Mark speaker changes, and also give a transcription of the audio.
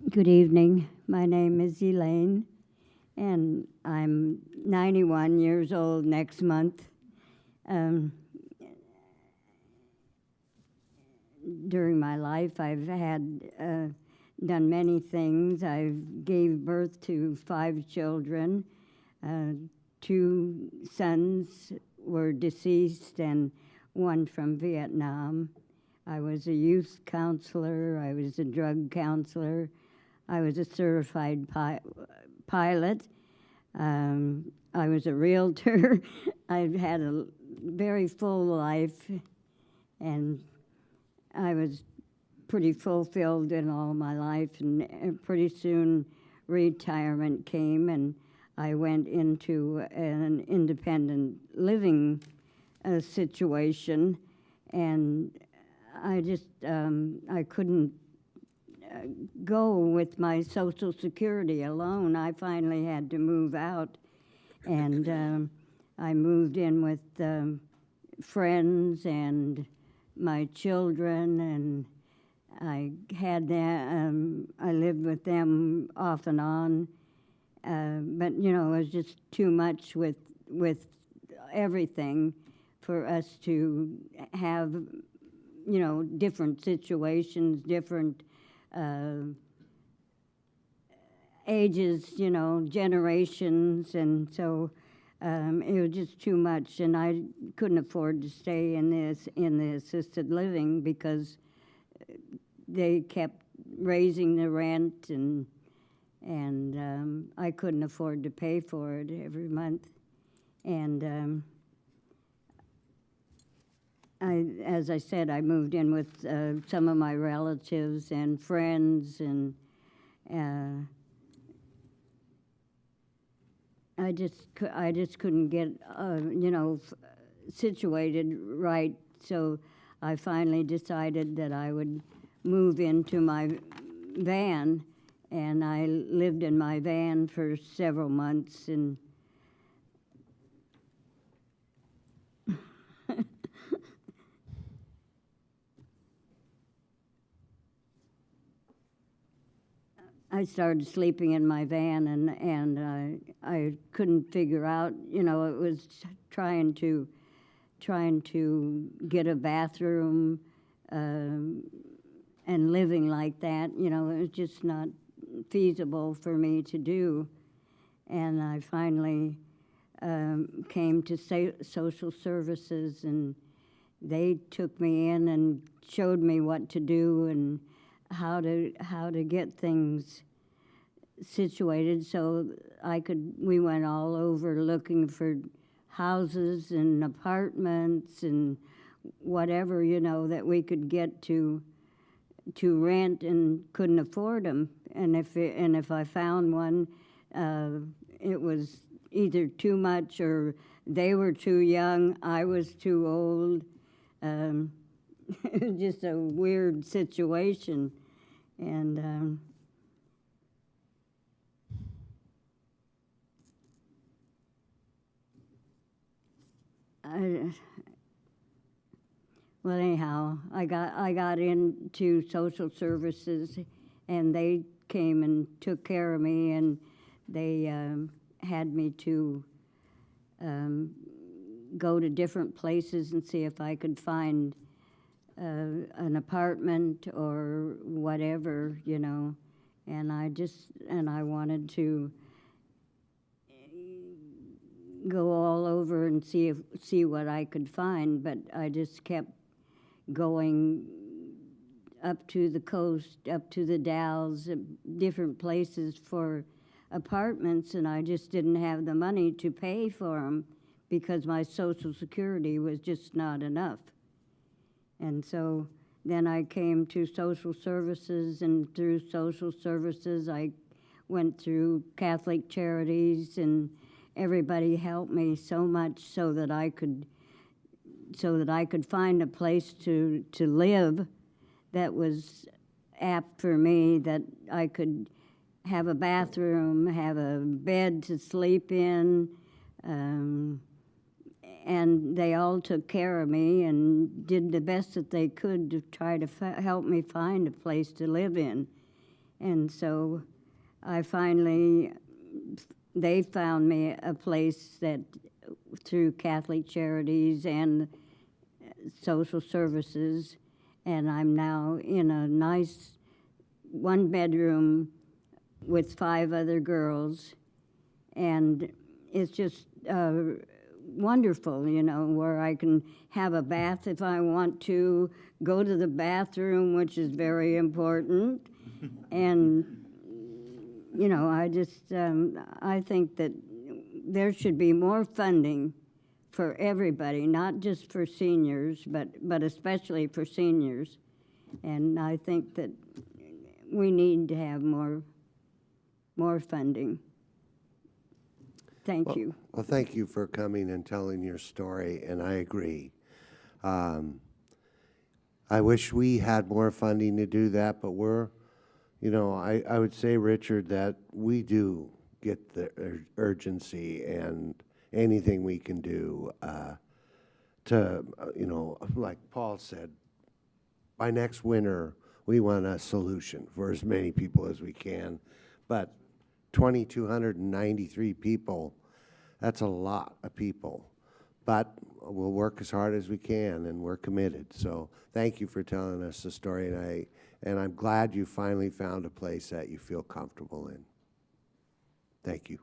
Speaker 1: Good evening. My name is Elayne, and I'm 91 years old next month. Um, During my life, I've done many things. I gave birth to 5 children. 2 sons were deceased, and 1 from Vietnam. I was a youth counselor. I was a drug counselor. I was a certified pilot. I was a realtor. I've had a very full life, and I was pretty fulfilled in all my life. And pretty soon, retirement came, and I went into an independent living situation, and I couldn't go with my Social Security alone. I finally had to move out, and I moved in with friends and my children, and I had that. I lived with them off and on, but it was just too much with everything for us to have different situations, different ages, generations, and so it was just too much, and I couldn't afford to stay in the assisted living because they kept raising the rent, and I couldn't afford to pay for it every month, and as I said, I moved in with some of my relatives and friends, and I just couldn't get situated right. So I finally decided that I would move into my van, and I lived in my van for several months, and I started sleeping in my van, and I couldn't figure out. It was trying to get a bathroom and living like that. It was just not feasible for me to do. And I finally came to social services, and they took me in and showed me what to do and how to get things situated so we went all over looking for houses and apartments and whatever, that we could get to rent, and couldn't afford them. And if I found one, it was either too much, or they were too young, I was too old. It was just a weird situation, and well, anyhow, I got into social services, and they came and took care of me, and they had me to go to different places and see if I could find an apartment or whatever, and I wanted to go all over and see what I could find, but I just kept going up to the coast, up to the Dalles, different places for apartments, and I just didn't have the money to pay for them because my Social Security was just not enough. And so then I came to social services, and through social services I went through Catholic Charities, and everybody helped me so much so that I could find a place to live that was apt for me, that I could have a bathroom, have a bed to sleep in, and they all took care of me and did the best that they could to try to help me find a place to live in. And so I finally, they found me a place that through Catholic Charities and social services, and I'm now in a nice one-bedroom with 5 other girls, and it's just wonderful, you know, where I can have a bath if I want to, go to the bathroom, which is very important, and, you know, I just, I think that there should be more funding for everybody, not just for seniors, but especially for seniors. And I think that we need to have more funding. Thank you.
Speaker 2: Well, thank you for coming and telling your story, and I agree. I wish we had more funding to do that, but we're, you know, I would say, Richard, that we do get the urgency and anything we can do to, you know, like Paul said, by next winter, we want a solution for as many people as we can. But 2,293 people, that's a lot of people. But we'll work as hard as we can, and we're committed. So thank you for telling us the story, and I'm glad you finally found a place that you feel comfortable in. Thank you.